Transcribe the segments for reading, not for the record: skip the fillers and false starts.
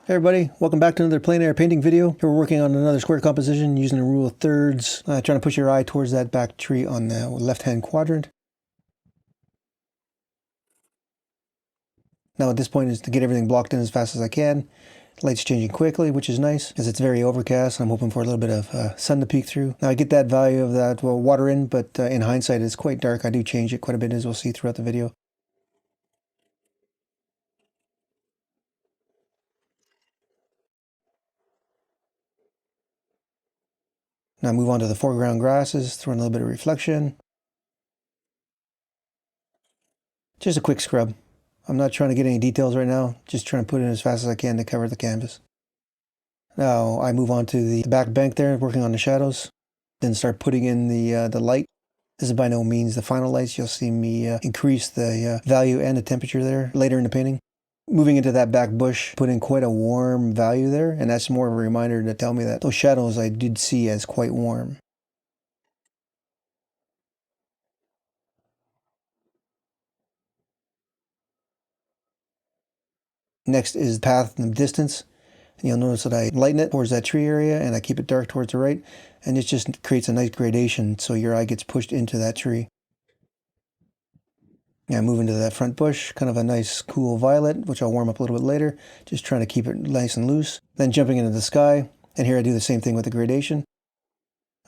Hey everybody, welcome back to another plein air painting video. Here we're working on another square composition using a rule of thirds, trying to push your eye towards that back tree on the left-hand quadrant. Now at this point is to get everything blocked in as fast as I can. The light's changing quickly, which is nice, as it's very overcast. I'm hoping for a little bit of sun to peek through. Now I get that value of that water in, but in hindsight it's quite dark. I do change it quite a bit, as we'll see throughout the video. Now move on to the foreground grasses, throw in a little bit of reflection. Just a quick scrub. I'm not trying to get any details right now, just trying to put in as fast as I can to cover the canvas. Now I move on to the back bank there, working on the shadows, then start putting in the light. This is by no means the final lights. You'll see me increase the value and the temperature there later in the painting. Moving into that back bush, put in quite a warm value there, and that's more of a reminder to tell me that those shadows I did see as quite warm. Next is path and distance. And you'll notice that I lighten it towards that tree area and I keep it dark towards the right, and it just creates a nice gradation so your eye gets pushed into that tree. Now move into that front bush, kind of a nice cool violet, which I'll warm up a little bit later, just trying to keep it nice and loose. Then jumping into the sky, and here I do the same thing with the gradation.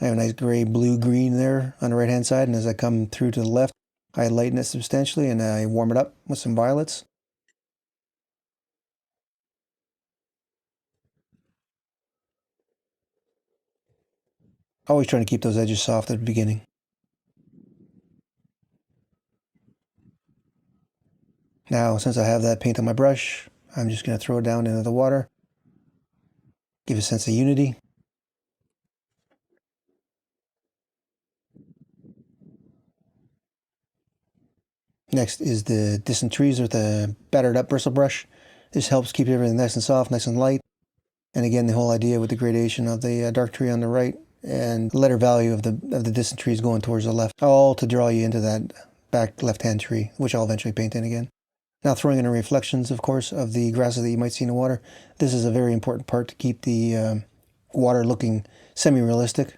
I have a nice gray, blue, green there on the right hand side, and as I come through to the left, I lighten it substantially and I warm it up with some violets. Always trying to keep those edges soft at the beginning. Now, since I have that paint on my brush, I'm just going to throw it down into the water, give a sense of unity. Next is the distant trees with the battered up bristle brush. This helps keep everything nice and soft, nice and light. And again, the whole idea with the gradation of the dark tree on the right and the letter value of the distant trees going towards the left, all to draw you into that back left-hand tree, which I'll eventually paint in again. Now throwing in the reflections, of course, of the grasses that you might see in the water. This is a very important part to keep the water looking semi-realistic.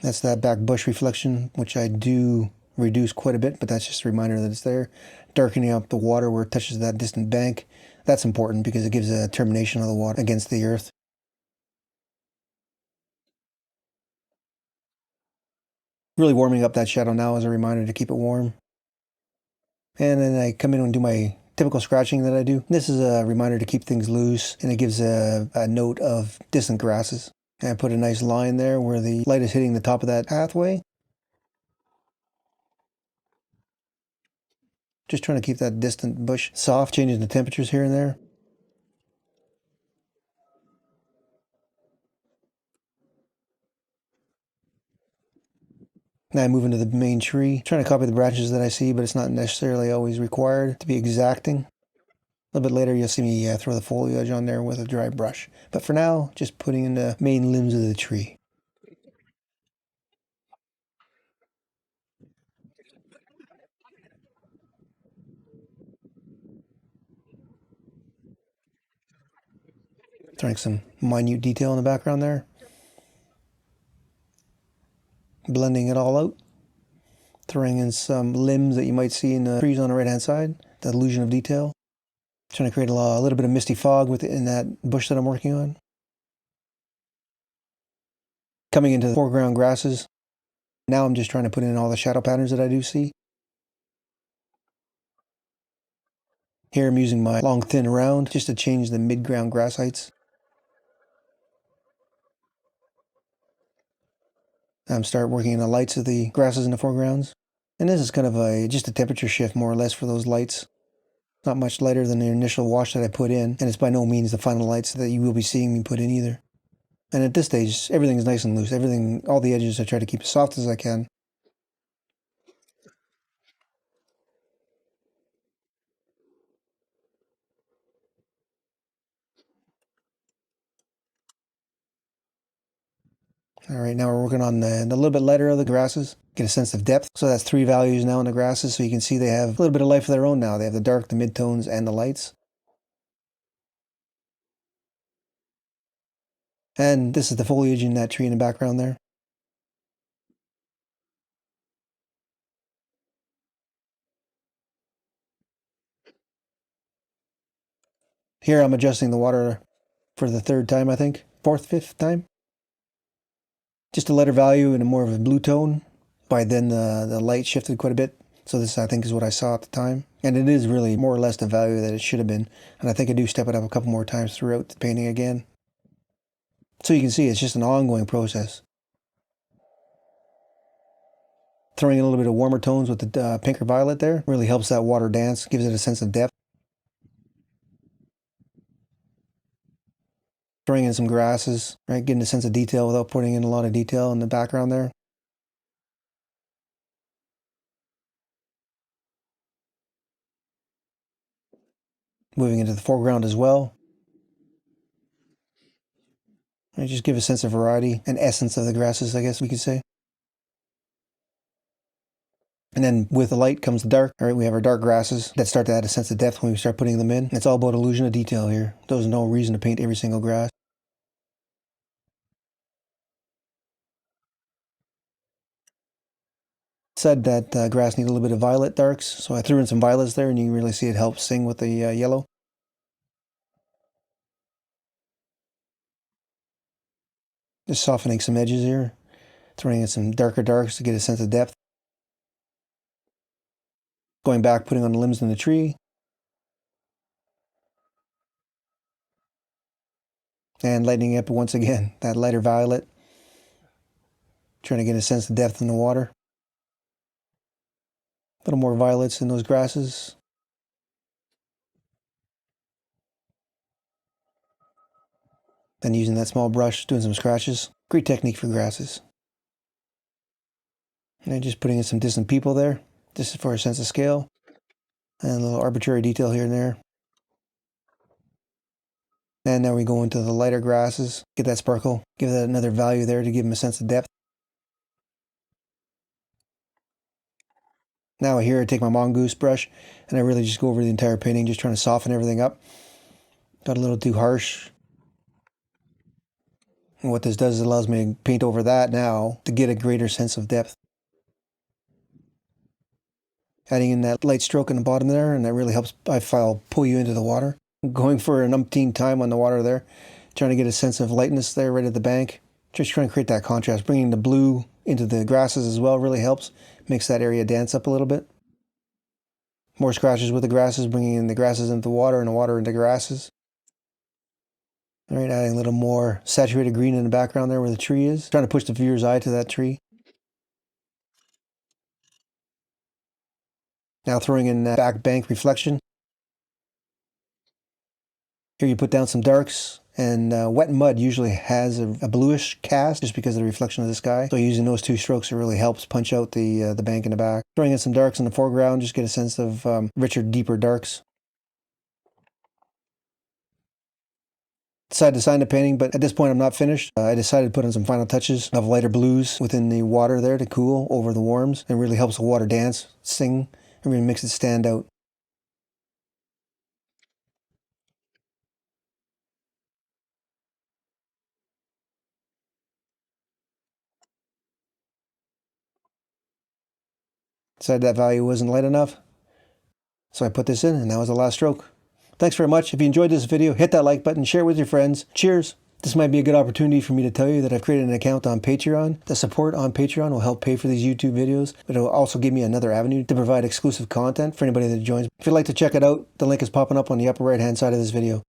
That's that back bush reflection, which I do reduce quite a bit, but that's just a reminder that it's there. Darkening up the water where it touches that distant bank. That's important because it gives a termination of the water against the earth. Really warming up that shadow now as a reminder to keep it warm. And then I come in and do my typical scratching that I do. This is a reminder to keep things loose, and it gives a note of distant grasses. And I put a nice line there where the light is hitting the top of that pathway. Just trying to keep that distant bush soft, changing the temperatures here and there. Now I move into the main tree, trying to copy the branches that I see, but it's not necessarily always required to be exacting. A little bit later you'll see me throw the foliage on there with a dry brush. But for now, just putting in the main limbs of the tree. Throwing some minute detail in the background there. Blending it all out. Throwing in some limbs that you might see in the trees on the right hand side. The illusion of detail. Trying to create a little bit of misty fog within that bush that I'm working on. Coming into the foreground grasses. Now I'm just trying to put in all the shadow patterns that I do see. Here I'm using my long thin round just to change the mid-ground grass heights. I'm start working in the lights of the grasses in the foregrounds. And this is kind of just a temperature shift more or less for those lights. Not much lighter than the initial wash that I put in, and it's by no means the final lights that you will be seeing me put in either. And at this stage, everything is nice and loose. All the edges I try to keep as soft as I can. All right, now we're working on the little bit lighter of the grasses. Get a sense of depth. So that's 3 values now in the grasses, so you can see they have a little bit of life of their own now. They have the dark, the midtones, and the lights. And this is the foliage in that tree in the background there. Here I'm adjusting the water for the third time, I think. Fourth, fifth time. Just a lighter value in a more of a blue tone. By then the light shifted quite a bit. So this, I think, is what I saw at the time. And it is really more or less the value that it should have been. And I think I do step it up a couple more times throughout the painting again. So you can see it's just an ongoing process. Throwing in a little bit of warmer tones with the pink or violet there really helps that water dance, gives it a sense of depth. Throwing in some grasses, right, getting a sense of detail without putting in a lot of detail in the background there. Moving into the foreground as well. And just give a sense of variety and essence of the grasses, I guess we could say. And then with the light comes the dark. All right, we have our dark grasses that start to add a sense of depth when we start putting them in. It's all about illusion of detail here. There's no reason to paint every single grass. Said that grass needed a little bit of violet darks, so I threw in some violets there, and you can really see it helps sing with the yellow. Just softening some edges here, throwing in some darker darks to get a sense of depth. Going back, putting on the limbs in the tree. And lightening up once again, that lighter violet. Trying to get a sense of depth in the water. A little more violets in those grasses. Then using that small brush, doing some scratches. Great technique for grasses. And then just putting in some distant people there, just for a sense of scale. And a little arbitrary detail here and there. And now we go into the lighter grasses, get that sparkle, give that another value there to give them a sense of depth. Now here I take my mongoose brush and I really just go over the entire painting, just trying to soften everything up. Got a little too harsh. And what this does is it allows me to paint over that now to get a greater sense of depth. Adding in that light stroke in the bottom there, and that really helps, I feel, pull you into the water. Going for an umpteen time on the water there, trying to get a sense of lightness there right at the bank. Just trying to create that contrast. Bringing the blue into the grasses as well really helps. Makes that area dance up a little bit. More scratches with the grasses, bringing in the grasses into the water and the water into grasses. All right, adding a little more saturated green in the background there where the tree is. Trying to push the viewer's eye to that tree. Now throwing in that back bank reflection. Here you put down some darks, and wet mud usually has a bluish cast just because of the reflection of the sky. So using those two strokes, it really helps punch out the bank in the back. Throwing in some darks in the foreground, just get a sense of richer, deeper darks. Decided to sign the painting, but at this point I'm not finished. I decided to put in some final touches of lighter blues within the water there to cool over the warms. It really helps the water dance, sing, and really makes it stand out. Decided that value wasn't light enough, so I put this in, and that was the last stroke. Thanks very much. If you enjoyed this video, hit that like button, share it with your friends. Cheers! This might be a good opportunity for me to tell you that I've created an account on Patreon. The support on Patreon will help pay for these YouTube videos, but it will also give me another avenue to provide exclusive content for anybody that joins. If you'd like to check it out, the link is popping up on the upper right hand side of this video.